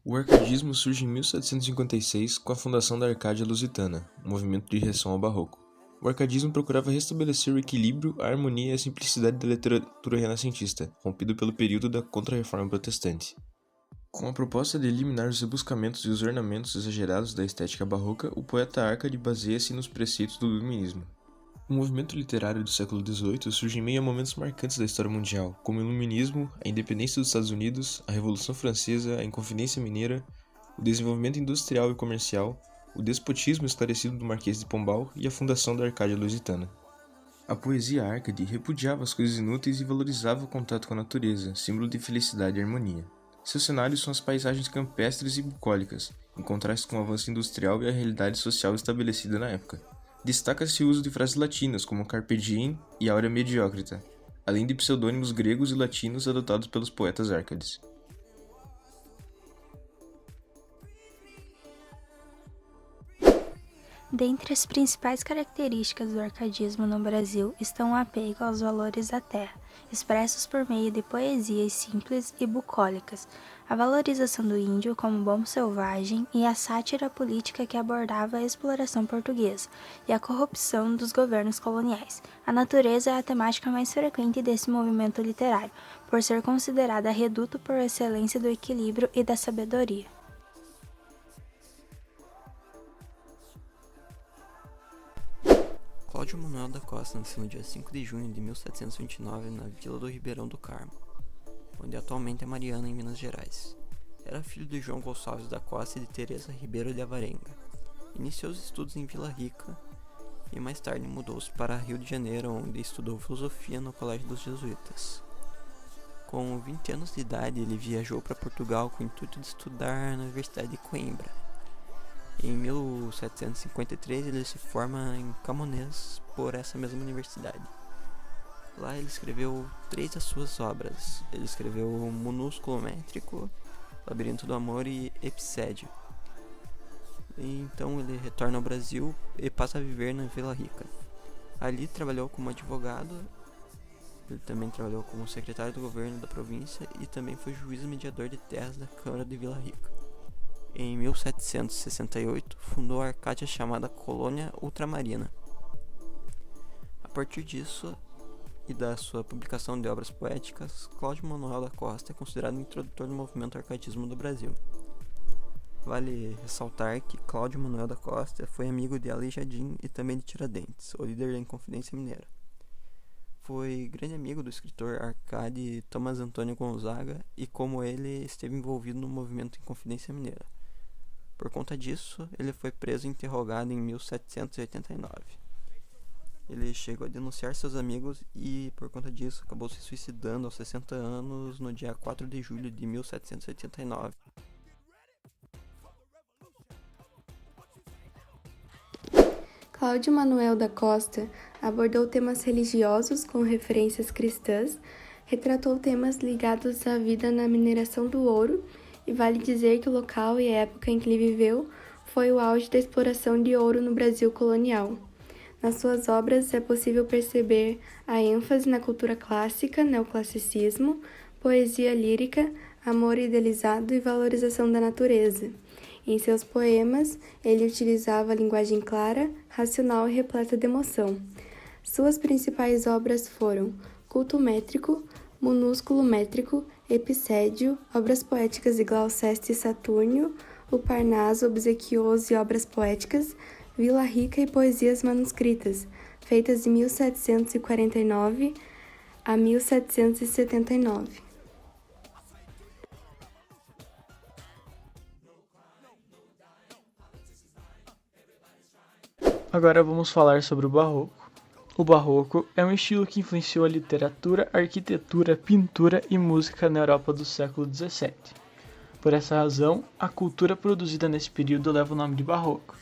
O arcadismo surge em 1756 com a fundação da Arcádia Lusitana, um movimento de reação ao barroco. O arcadismo procurava restabelecer o equilíbrio, a harmonia e a simplicidade da literatura renascentista, rompido pelo período da Contra-Reforma Protestante. Com a proposta de eliminar os rebuscamentos e os ornamentos exagerados da estética barroca, o poeta Arcade baseia-se nos preceitos do iluminismo. O movimento literário do século XVIII surge em meio a momentos marcantes da história mundial, como o Iluminismo, a independência dos Estados Unidos, a Revolução Francesa, a Inconfidência Mineira, o desenvolvimento industrial e comercial, o despotismo esclarecido do Marquês de Pombal e a fundação da Arcádia Lusitana. A poesia Arcade repudiava as coisas inúteis e valorizava o contato com a natureza, símbolo de felicidade e harmonia. Seus cenários são as paisagens campestres e bucólicas, em contraste com o avanço industrial e a realidade social estabelecida na época. Destaca-se o uso de frases latinas como Carpe Diem e Aurea Mediocrita, além de pseudônimos gregos e latinos adotados pelos poetas Arcades. Dentre as principais características do arcadismo no Brasil estão o apego aos valores da terra, expressos por meio de poesias simples e bucólicas, a valorização do índio como bom selvagem e a sátira política que abordava a exploração portuguesa e a corrupção dos governos coloniais. A natureza é a temática mais frequente desse movimento literário, por ser considerada reduto por excelência do equilíbrio e da sabedoria. Cláudio Manuel da Costa nasceu no dia 5 de junho de 1729 na Vila do Ribeirão do Carmo, onde atualmente é Mariana, em Minas Gerais. Era filho de João Gonçalves da Costa e de Teresa Ribeiro de Alvarenga. Iniciou os estudos em Vila Rica e mais tarde mudou-se para Rio de Janeiro, onde estudou filosofia no Colégio dos Jesuítas. Com 20 anos de idade, ele viajou para Portugal com o intuito de estudar na Universidade de Coimbra. Em 1753 ele se forma em Camões por essa mesma universidade. Lá ele escreveu 3 das suas obras. Ele escreveu Monúsculo Métrico, Labirinto do Amor e Epicédio. E então ele retorna ao Brasil e passa a viver na Vila Rica. Ali trabalhou como advogado, ele também trabalhou como secretário do governo da província e também foi juiz mediador de terras da Câmara de Vila Rica. Em 1768, fundou a Arcádia chamada Colônia Ultramarina. A partir disso e da sua publicação de obras poéticas, Cláudio Manuel da Costa é considerado introdutor do movimento arcadismo do Brasil. Vale ressaltar que Cláudio Manuel da Costa foi amigo de Aleijadinho e também de Tiradentes, o líder da Inconfidência Mineira. Foi grande amigo do escritor Arcade Tomás Antônio Gonzaga e, como ele, esteve envolvido no movimento Inconfidência Mineira. Por conta disso, ele foi preso e interrogado em 1789. Ele chegou a denunciar seus amigos e, por conta disso, acabou se suicidando aos 60 anos no dia 4 de julho de 1789. Cláudio Manuel da Costa abordou temas religiosos com referências cristãs, retratou temas ligados à vida na mineração do ouro, e vale dizer que o local e a época em que ele viveu foi o auge da exploração de ouro no Brasil colonial. Nas suas obras é possível perceber a ênfase na cultura clássica, neoclassicismo, poesia lírica, amor idealizado e valorização da natureza. Em seus poemas, ele utilizava a linguagem clara, racional e repleta de emoção. Suas principais obras foram Culto Métrico, Monúsculo Métrico, Epicédio, obras poéticas de Gloucester e Saturnio, o Parnaso Obsequioso e obras poéticas, Vila Rica e poesias manuscritas, feitas de 1749 a 1779. Agora vamos falar sobre o Barroco. O Barroco é um estilo que influenciou a literatura, arquitetura, pintura e música na Europa do século XVII. Por essa razão, a cultura produzida nesse período leva o nome de Barroco.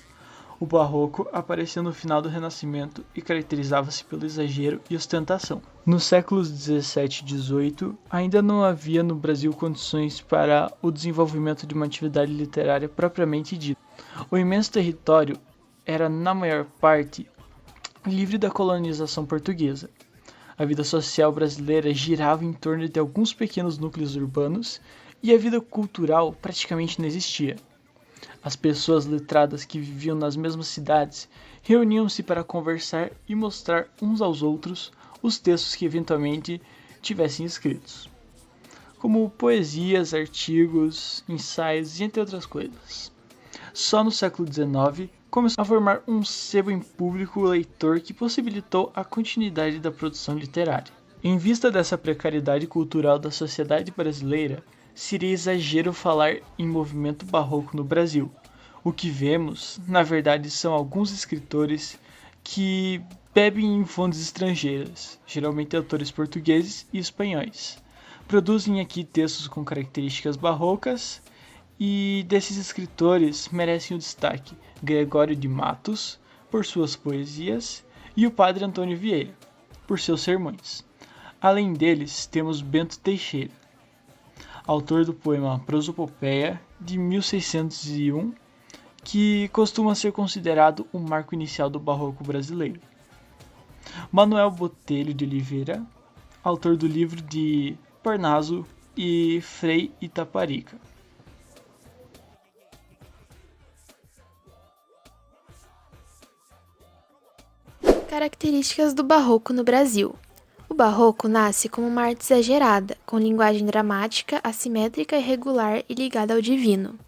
O Barroco apareceu no final do Renascimento e caracterizava-se pelo exagero e ostentação. Nos séculos XVII e XVIII, ainda não havia no Brasil condições para o desenvolvimento de uma atividade literária propriamente dita. O imenso território era, na maior parte, livre da colonização portuguesa. A vida social brasileira girava em torno de alguns pequenos núcleos urbanos e a vida cultural praticamente não existia. As pessoas letradas que viviam nas mesmas cidades reuniam-se para conversar e mostrar uns aos outros os textos que eventualmente tivessem escritos, como poesias, artigos, ensaios e entre outras coisas. Só no século XIX começou a formar um sebo em público leitor que possibilitou a continuidade da produção literária. Em vista dessa precariedade cultural da sociedade brasileira, seria exagero falar em movimento barroco no Brasil. O que vemos, na verdade, são alguns escritores que bebem em fontes estrangeiras, geralmente autores portugueses e espanhóis. Produzem aqui textos com características barrocas e desses escritores merecem o destaque Gregório de Matos, por suas poesias, e o padre Antônio Vieira, por seus sermões. Além deles, temos Bento Teixeira, autor do poema Prosopopeia, de 1601, que costuma ser considerado o marco inicial do barroco brasileiro. Manuel Botelho de Oliveira, autor do livro de Parnaso e Frei Itaparica. Características do barroco no Brasil. O barroco nasce como uma arte exagerada, com linguagem dramática, assimétrica, irregular e ligada ao divino.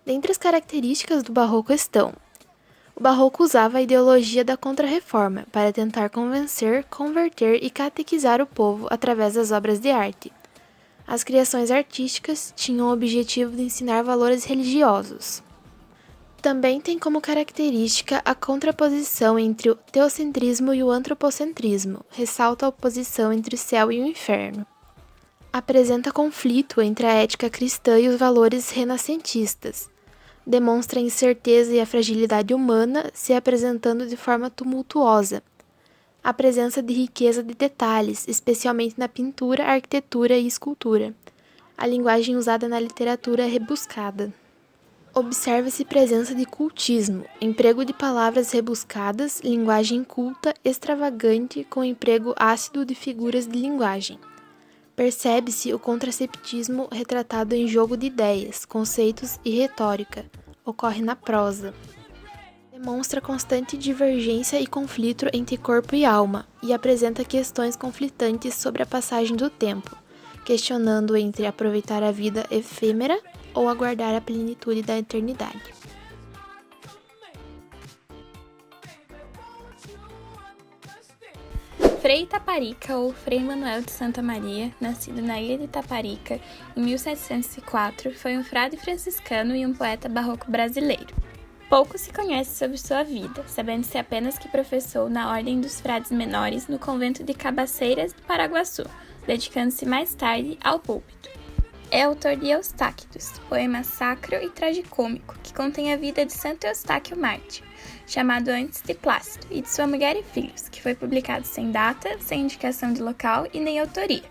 Dentre as características do barroco estão: o barroco usava a ideologia da Contra-Reforma para tentar convencer, converter e catequizar o povo através das obras de arte. As criações artísticas tinham o objetivo de ensinar valores religiosos. Também tem como característica a contraposição entre o teocentrismo e o antropocentrismo, ressalta a oposição entre o céu e o inferno. Apresenta conflito entre a ética cristã e os valores renascentistas. Demonstra a incerteza e a fragilidade humana se apresentando de forma tumultuosa. A presença de riqueza de detalhes, especialmente na pintura, arquitetura e escultura. A linguagem usada na literatura é rebuscada. Observa-se presença de cultismo, emprego de palavras rebuscadas, linguagem culta, extravagante, com emprego ácido de figuras de linguagem. Percebe-se o contraceptismo retratado em jogo de ideias, conceitos e retórica. Ocorre na prosa. Demonstra constante divergência e conflito entre corpo e alma, e apresenta questões conflitantes sobre a passagem do tempo, questionando entre aproveitar a vida efêmera ou aguardar a plenitude da eternidade. Frei Itaparica, ou Frei Manuel de Santa Maria, nascido na ilha de Itaparica em 1704, foi um frade franciscano e um poeta barroco brasileiro. Pouco se conhece sobre sua vida, sabendo-se apenas que professou na Ordem dos Frades Menores no convento de Cabaceiras de Paraguaçu, dedicando-se mais tarde ao púlpito. É autor de Eustáquicos, poema sacro e tragicômico que contém a vida de Santo Eustáquio Mártir, chamado antes de Plácido, e de sua mulher e filhos, que foi publicado sem data, sem indicação de local e nem autoria.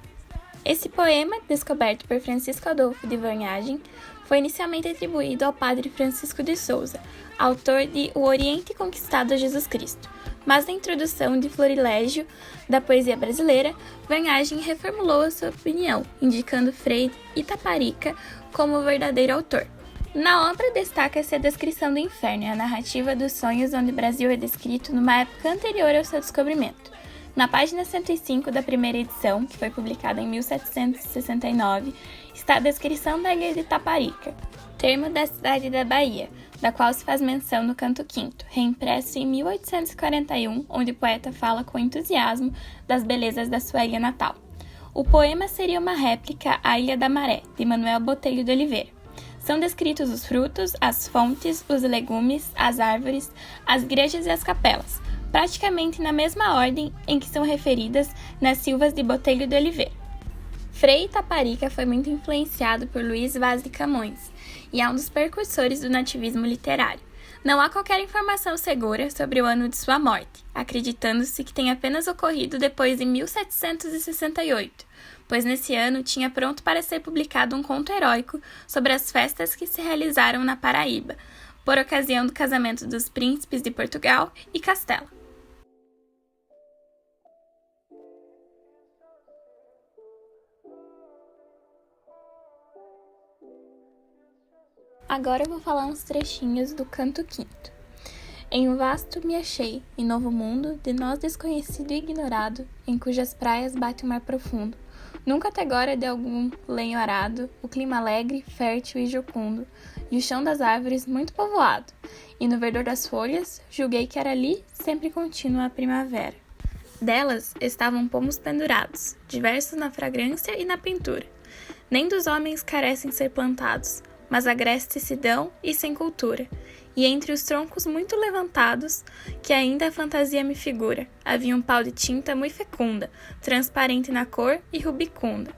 Esse poema, descoberto por Francisco Adolfo de Varnhagen, foi inicialmente atribuído ao padre Francisco de Souza, autor de O Oriente Conquistado a Jesus Cristo, mas na introdução de Florilégio da poesia brasileira, Varnhagen reformulou a sua opinião, indicando Frei Itaparica como o verdadeiro autor. Na obra destaca-se a descrição do inferno e a narrativa dos sonhos onde o Brasil é descrito numa época anterior ao seu descobrimento. Na página 105 da primeira edição, que foi publicada em 1769, está a descrição da ilha de Itaparica, termo da cidade da Bahia, da qual se faz menção no canto quinto, reimpresso em 1841, onde o poeta fala com entusiasmo das belezas da sua ilha natal. O poema seria uma réplica à Ilha da Maré, de Manuel Botelho de Oliveira. São descritos os frutos, as fontes, os legumes, as árvores, as igrejas e as capelas, praticamente na mesma ordem em que são referidas nas Silvas de Botelho de Oliveira. Frei Itaparica foi muito influenciado por Luís Vaz de Camões e é um dos precursores do nativismo literário. Não há qualquer informação segura sobre o ano de sua morte, acreditando-se que tenha apenas ocorrido depois de 1768, pois nesse ano tinha pronto para ser publicado um conto heróico sobre as festas que se realizaram na Paraíba, por ocasião do casamento dos príncipes de Portugal e Castela. Agora eu vou falar uns trechinhos do Canto Quinto. Em um vasto me achei, em novo mundo, de nós desconhecido e ignorado, em cujas praias bate o mar profundo. Nunca até agora de algum lenho arado, o clima alegre, fértil e jucundo, e o chão das árvores muito povoado. E no verdor das folhas, julguei que era ali sempre contínua a primavera. Delas estavam pomos pendurados, diversos na fragrância e na pintura. Nem dos homens carecem ser plantados, mas agrestes se dão e sem cultura. E entre os troncos muito levantados, que ainda a fantasia me figura, havia um pau de tinta muito fecunda, transparente na cor e rubicunda.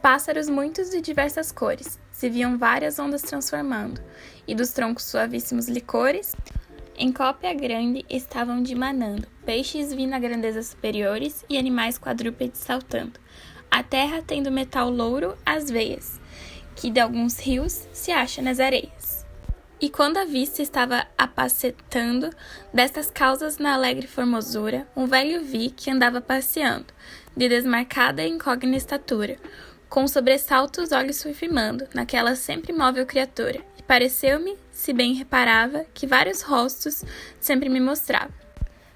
Pássaros muitos de diversas cores, se viam várias ondas transformando, e dos troncos suavíssimos licores, em cópia grande estavam dimanando, peixes vi na grandeza superiores e animais quadrúpedes saltando. A terra tendo metal louro às veias, que de alguns rios se acha nas areias. E quando a vista estava apacetando destas causas na alegre formosura, um velho vi que andava passeando, de desmarcada e incógnita estatura, com sobressalto os olhos fui firmando naquela sempre móvel criatura, e pareceu-me, se bem reparava, que vários rostos sempre me mostrava.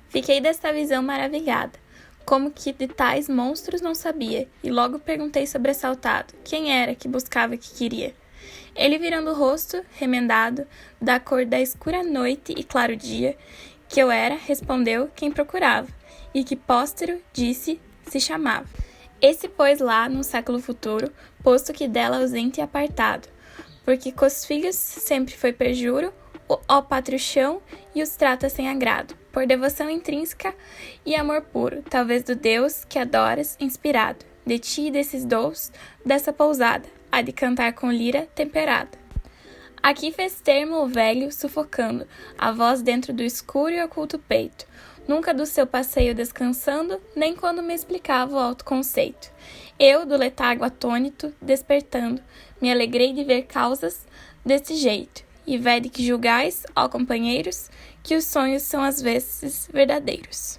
Fiquei desta visão maravilhada, como que de tais monstros não sabia, e logo perguntei sobressaltado, quem era que buscava e que queria. Ele virando o rosto, remendado, da cor da escura noite e claro dia, que eu era, respondeu quem procurava, e que póstero, disse, se chamava. Esse pois lá, no século futuro, posto que dela ausente e apartado, porque cos filhos sempre foi perjuro, ó pátrio chão, e os trata sem agrado, por devoção intrínseca e amor puro, talvez do Deus que adoras, inspirado, de ti e desses dous, dessa pousada, há de cantar com lira temperada. Aqui fez termo o velho, sufocando, a voz dentro do escuro e oculto peito, nunca do seu passeio descansando, nem quando me explicava o alto conceito. Eu, do letargo atônito, despertando, me alegrei de ver causas desse jeito, e vede que julgais, ó companheiros, que os sonhos são às vezes verdadeiros.